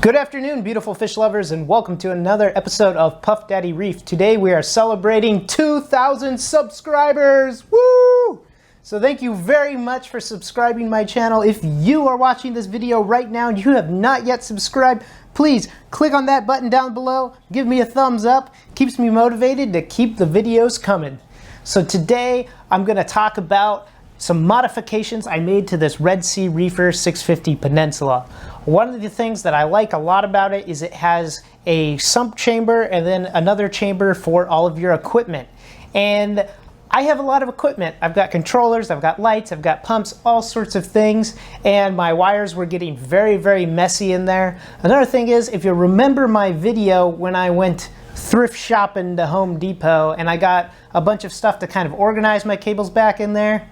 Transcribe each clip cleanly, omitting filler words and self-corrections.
Good afternoon, beautiful fish lovers, and welcome to another episode of Puff Daddy Reef. Today we are celebrating 2,000 subscribers! Woo! So thank you very much for subscribing my channel. If you are watching this video right now and you have not yet subscribed, please click on that button down below. Give me a thumbs up. Keeps me motivated to keep the videos coming. So today I'm going to talk about some modifications I made to this Red Sea Reefer 650 Peninsula. One of the things that I like a lot about it is it has a sump chamber and then another chamber for all of your equipment. And I have a lot of equipment. I've got controllers, I've got lights, I've got pumps, all sorts of things, and my wires were getting very, very messy in there. Another thing is, if you remember my video when I went thrift shopping to Home Depot and I got a bunch of stuff to kind of organize my cables back in there.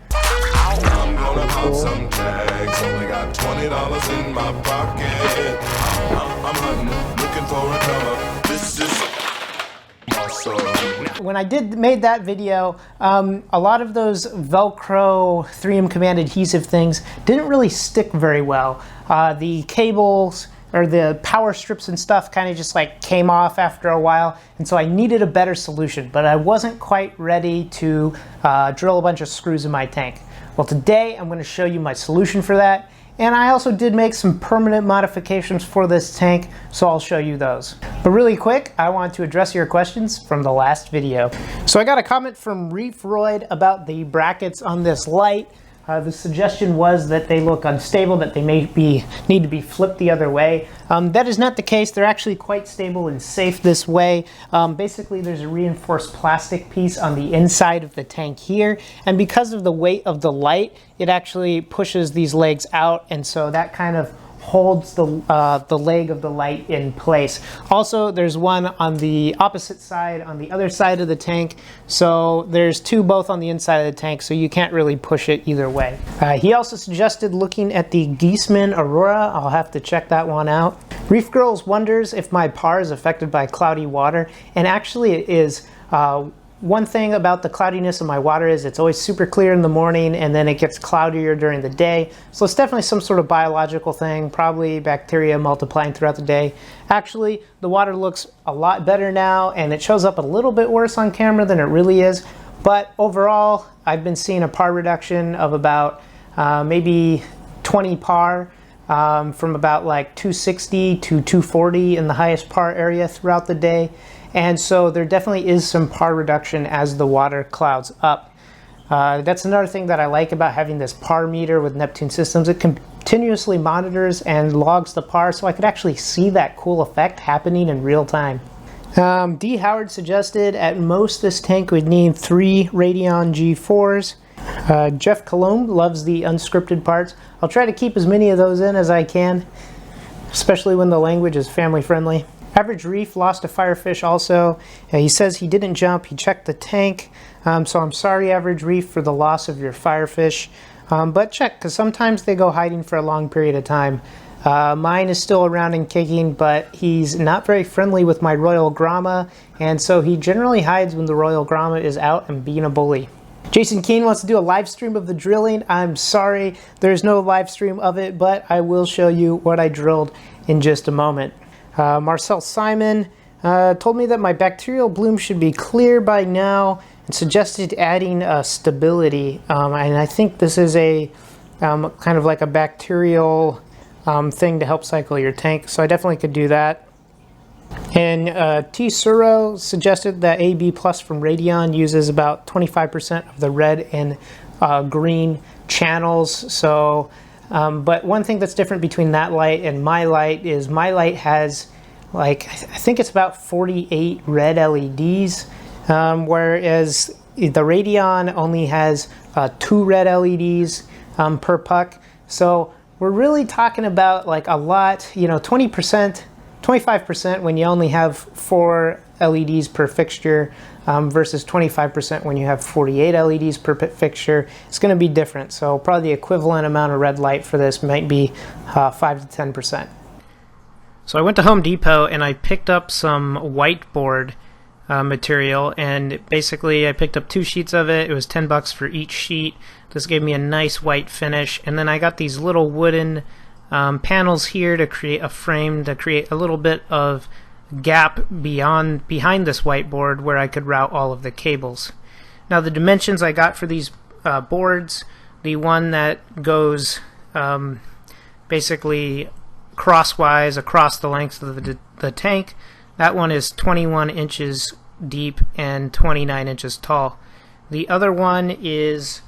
I'm gonna pop some tags, only got $20 in my pocket. I'm hunting, looking for a come up. This is awesome. When I made that video, a lot of those Velcro 3M Command adhesive things didn't really stick very well. The cables or the power strips and stuff kind of just like came off after a while, and so I needed a better solution, but I wasn't quite ready to drill a bunch of screws in my tank. Well, today I'm going to show you my solution for that, and I also did make some permanent modifications for this tank, so I'll show you those. But really quick, I want to address your questions from the last video. So I got a comment from Reef about the brackets on this light. The suggestion was that they look unstable, that they need to be flipped the other way. That is not the case. They're actually quite stable and safe this way. Basically, there's a reinforced plastic piece on the inside of the tank here, and because of the weight of the light, it actually pushes these legs out, and so that kind of holds the leg of the light in place. Also, there's one on the opposite side, on the other side of the tank, so there's two both on the inside of the tank, so you can't really push it either way. He also suggested looking at the Geeseman Aurora. I'll have to check that one out. Reef Girls wonders if my par is affected by cloudy water, and actually it is. One thing about the cloudiness of my water is it's always super clear in the morning and then it gets cloudier during the day. So it's definitely some sort of biological thing, probably bacteria multiplying throughout the day. Actually, the water looks a lot better now and it shows up a little bit worse on camera than it really is. But overall, I've been seeing a par reduction of about maybe 20 par from about like 260 to 240 in the highest par area throughout the day. And so there definitely is some par reduction as the water clouds up. That's another thing that I like about having this par meter with Neptune Systems. It continuously monitors and logs the par, so I could actually see that cool effect happening in real time. D. Howard suggested at most this tank would need 3 Radeon G4s. Jeff Colomb loves the unscripted parts. I'll try to keep as many of those in as I can, especially when the language is family friendly. Average Reef lost a firefish also. He says he didn't jump, he checked the tank. So I'm sorry, Average Reef, for the loss of your firefish. But check, because sometimes they go hiding for a long period of time. Mine is still around and kicking, but he's not very friendly with my Royal Grama, and so he generally hides when the Royal Grama is out and being a bully. Jason Keane wants to do a live stream of the drilling. I'm sorry, there's no live stream of it, but I will show you what I drilled in just a moment. Marcel Simon told me that my bacterial bloom should be clear by now and suggested adding stability. And I think this is a kind of like a bacterial thing to help cycle your tank, so I definitely could do that. And T. Suro suggested that AB Plus from Radeon uses about 25% of the red and green channels. So but one thing that's different between that light and my light is my light has, like, I think it's about 48 red LEDs, whereas the Radeon only has 2 red LEDs per puck. So we're really talking about like a lot, you know, 20%, 25% when you only have 4 LEDs per fixture versus 25% when you have 48 LEDs per fixture. It's going to be different, so probably the equivalent amount of red light for this might be 5 to 10%. So I went to Home Depot and I picked up some whiteboard material, and basically I picked up 2 sheets of it. It was $10 for each sheet. This gave me a nice white finish, and then I got these little wooden panels here to create a frame, to create a little bit of gap behind this whiteboard where I could route all of the cables. Now the dimensions I got for these boards, the one that goes basically crosswise across the length of the tank, that one is 21 inches deep and 29 inches tall. The other one is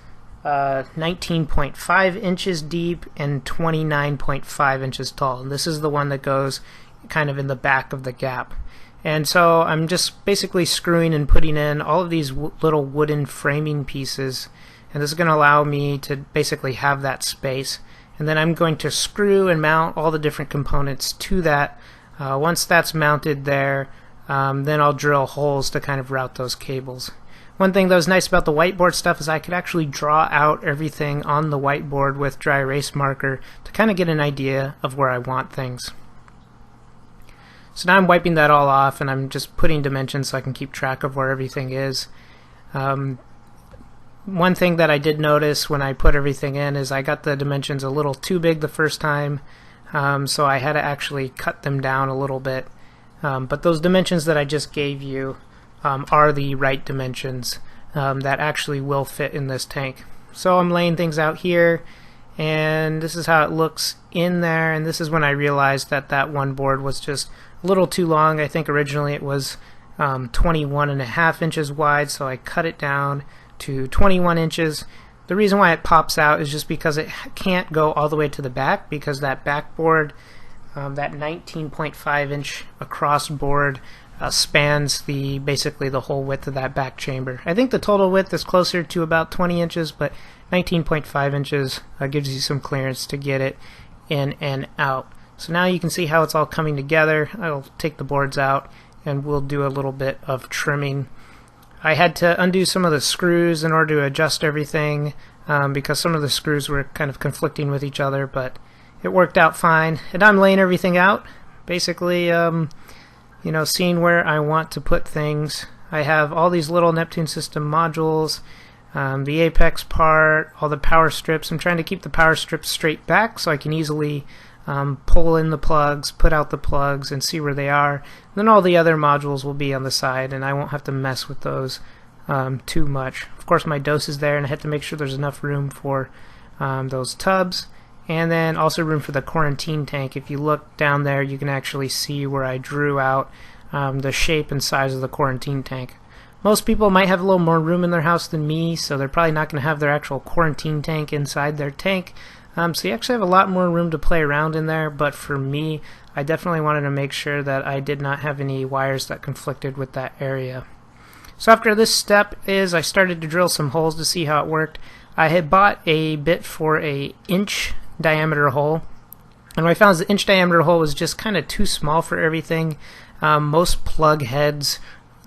19.5 inches deep and 29.5 inches tall. And this is the one that goes kind of in the back of the gap. And so I'm just basically screwing and putting in all of these little wooden framing pieces, and this is going to allow me to basically have that space. And then I'm going to screw and mount all the different components to that. Once that's mounted there, then I'll drill holes to kind of route those cables. One thing that was nice about the whiteboard stuff is I could actually draw out everything on the whiteboard with dry erase marker to kind of get an idea of where I want things. So now I'm wiping that all off, and I'm just putting dimensions so I can keep track of where everything is. One thing that I did notice when I put everything in is I got the dimensions a little too big the first time, so I had to actually cut them down a little bit. But those dimensions that I just gave you are the right dimensions that actually will fit in this tank. So I'm laying things out here, and this is how it looks in there, and this is when I realized that that one board was just a little too long. I think originally it was 21.5 inches wide, so I cut it down to 21 inches. The reason why it pops out is just because it can't go all the way to the back, because that backboard, that 19.5 inch across board, spans basically the whole width of that back chamber. I think the total width is closer to about 20 inches, but 19.5 inches gives you some clearance to get it in and out. So now you can see how it's all coming together. I'll take the boards out and we'll do a little bit of trimming. I had to undo some of the screws in order to adjust everything because some of the screws were kind of conflicting with each other, but it worked out fine. And I'm laying everything out, basically you know, seeing where I want to put things. I have all these little Neptune system modules, the apex part, all the power strips. I'm trying to keep the power strips straight back so I can easily pull in the plugs, put out the plugs, and see where they are. Then all the other modules will be on the side, and I won't have to mess with those too much. Of course, my dose is there, and I had to make sure there's enough room for those tubs, and then also room for the quarantine tank. If you look down there, you can actually see where I drew out the shape and size of the quarantine tank. Most people might have a little more room in their house than me, so they're probably not going to have their actual quarantine tank inside their tank. So you actually have a lot more room to play around in there, but for me, I definitely wanted to make sure that I did not have any wires that conflicted with that area. So after this step I started to drill some holes to see how it worked. I had bought a bit for an inch diameter hole, and what I found is the inch diameter hole was just kind of too small for everything. Most plug heads,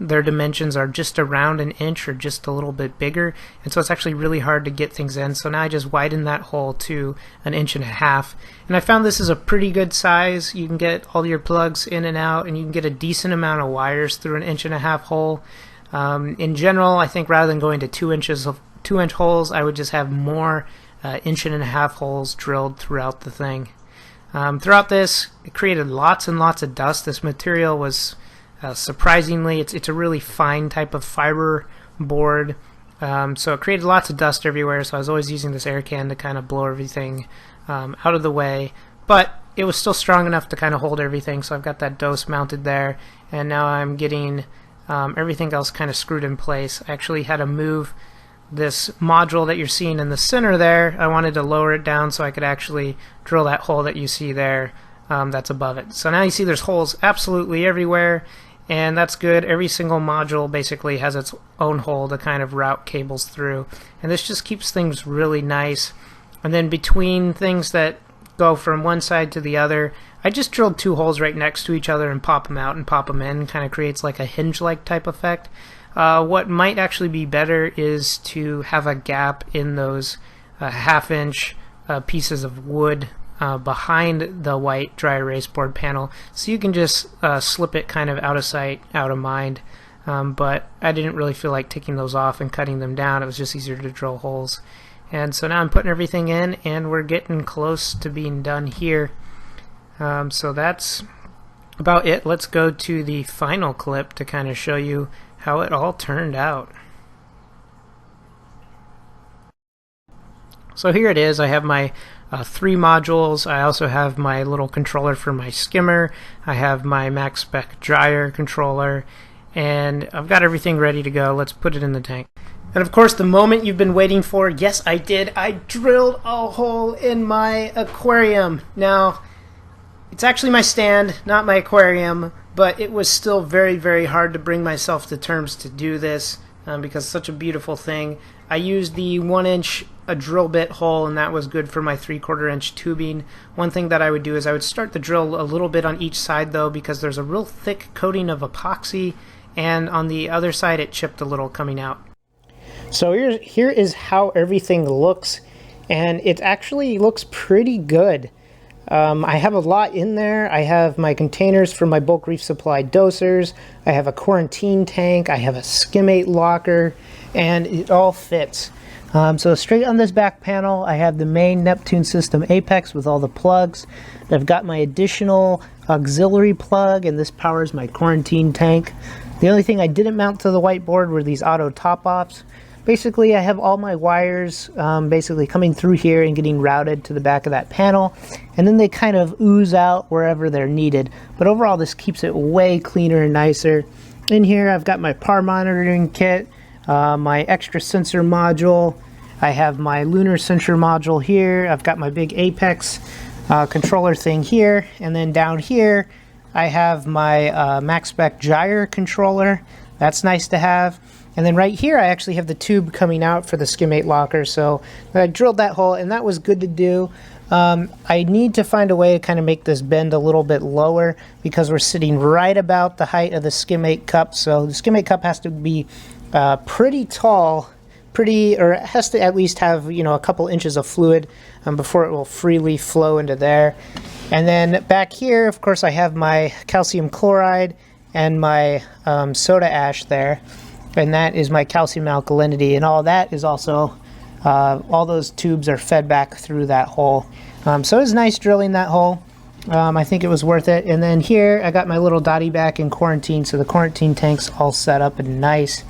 their dimensions are just around an inch or just a little bit bigger, and so it's actually really hard to get things in. So now I just widened that hole to 1.5 inches, and I found this is a pretty good size. You can get all your plugs in and out, and you can get a decent amount of wires through 1.5 inch hole. In general, I think rather than going to 2-inch holes, I would just have more 1.5 inch holes drilled throughout the thing. Throughout this, it created lots and lots of dust. This material was surprisingly, it's a really fine type of fiber board, so it created lots of dust everywhere, so I was always using this air can to kind of blow everything out of the way, but it was still strong enough to kind of hold everything. So I've got that dose mounted there, and now I'm getting everything else kind of screwed in place. I actually had to move this module that you're seeing in the center there. I wanted to lower it down so I could actually drill that hole that you see there that's above it. So now you see there's holes absolutely everywhere, and that's good. Every single module basically has its own hole to kind of route cables through, and this just keeps things really nice. And then between things that go from one side to the other, I just drilled 2 holes right next to each other and pop them out and pop them in. Kind of creates like a hinge-like type effect. What might actually be better is to have a gap in those 1/2 inch pieces of wood behind the white dry erase board panel, so you can just slip it kind of out of sight, out of mind. But I didn't really feel like taking those off and cutting them down. It was just easier to drill holes. And so now I'm putting everything in, and we're getting close to being done here. So that's about it. Let's go to the final clip to kind of show you how it all turned out. So here it is. I have my 3 modules. I also have my little controller for my skimmer. I have my max spec dryer controller, and I've got everything ready to go. Let's put it in the tank. And of course, the moment you've been waiting for, yes, I did. I drilled a hole in my aquarium. Now, it's actually my stand, not my aquarium, but it was still very, very hard to bring myself to terms to do this because it's such a beautiful thing. I used the 1-inch drill bit hole, and that was good for my 3/4 inch tubing. One thing that I would do is I would start the drill a little bit on each side though, because there's a real thick coating of epoxy, and on the other side it chipped a little coming out. So here is how everything looks, and it actually looks pretty good. I have a lot in there. I have my containers for my bulk reef supply dosers. I have a quarantine tank. I have a skimmate locker, and it all fits. So straight on this back panel, I have the main Neptune system apex with all the plugs. I've got my additional auxiliary plug, and this powers my quarantine tank. The only thing I didn't mount to the whiteboard were these auto top-offs. Basically, I have all my wires basically coming through here and getting routed to the back of that panel, and then they kind of ooze out wherever they're needed. But overall, this keeps it way cleaner and nicer. In here, I've got my PAR monitoring kit, my extra sensor module. I have my lunar sensor module here. I've got my big Apex controller thing here, and then down here, I have my max spec gyre controller. That's nice to have. And then right here, I actually have the tube coming out for the skimmate locker. So I drilled that hole, and that was good to do. I need to find a way to kind of make this bend a little bit lower because we're sitting right about the height of the skimmate cup. So the skimmate cup has to be pretty tall, or it has to at least have, you know, a couple inches of fluid before it will freely flow into there. And then back here, of course, I have my calcium chloride and my soda ash there. And that is my calcium alkalinity, and all that is also, all those tubes are fed back through that hole. So it was nice drilling that hole. I think it was worth it. And then here I got my little dotty back in quarantine, so the quarantine tank's all set up and nice.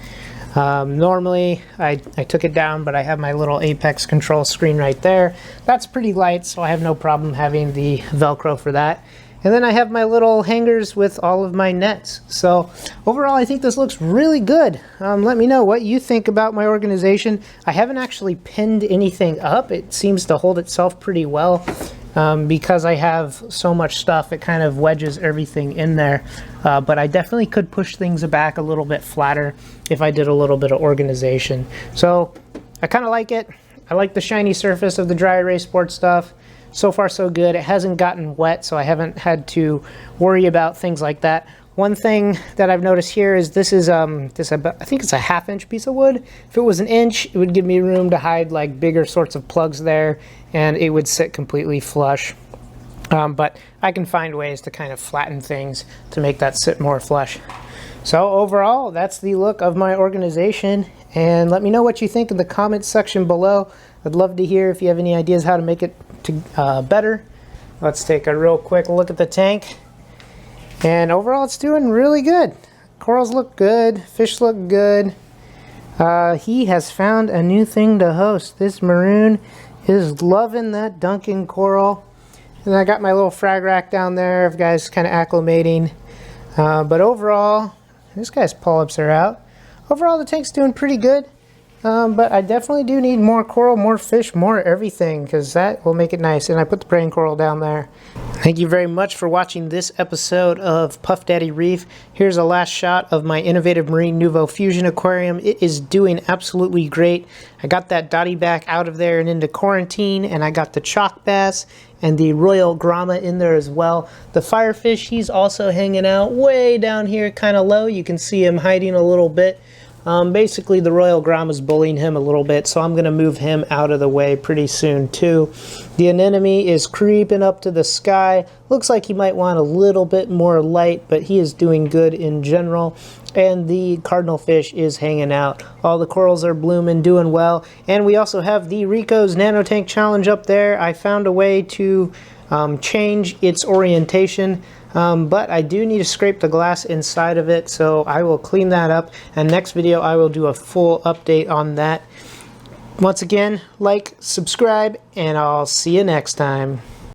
Normally I took it down, but I have my little Apex control screen right there. That's pretty light, so I have no problem having the Velcro for that. And then I have my little hangers with all of my nets. So overall, I think this looks really good. Let me know what you think about my organization. I haven't actually pinned anything up. It seems to hold itself pretty well. Because I have so much stuff, it kind of wedges everything in there. But I definitely could push things back a little bit flatter if I did a little bit of organization. So I kind of like it. I like the shiny surface of the dry erase board stuff. So far so good. It hasn't gotten wet, so I haven't had to worry about things like that. One thing that I've noticed here is this is I think it's a 1/2 inch piece of wood. If it was 1 inch, it would give me room to hide like bigger sorts of plugs there, and it would sit completely flush. But I can find ways to kind of flatten things to make that sit more flush. So overall, that's the look of my organization, and let me know what you think in the comments section below. I'd love to hear if you have any ideas how to make it better. Let's take a real quick look at the tank. And overall, it's doing really good. Corals look good. Fish look good. He has found a new thing to host. This maroon is loving that Duncan coral. And I got my little frag rack down there of guys kind of acclimating. But overall, this guy's polyps are out. Overall, the tank's doing pretty good. But I definitely do need more coral, more fish, more everything, because that will make it nice. And I put the praying coral down there. Thank you very much for watching this episode of Puff Daddy Reef. Here's a last shot of my innovative Marine Nouveau Fusion aquarium. It is doing absolutely great. I got that dotty back out of there and into quarantine, and I got the chalk bass and the royal grama in there as well. The firefish, he's also hanging out way down here, kind of low. You can see him hiding a little bit. Basically, the Royal Grom is bullying him a little bit, so I'm going to move him out of the way pretty soon, too. The anemone is creeping up to the sky. Looks like he might want a little bit more light, but he is doing good in general. And the cardinal fish is hanging out. All the corals are blooming, doing well. And we also have the Rico's Nanotank Challenge up there. I found a way to change its orientation. But I do need to scrape the glass inside of it, so I will clean that up, and next video I will do a full update on that. Once again, like, subscribe, and I'll see you next time.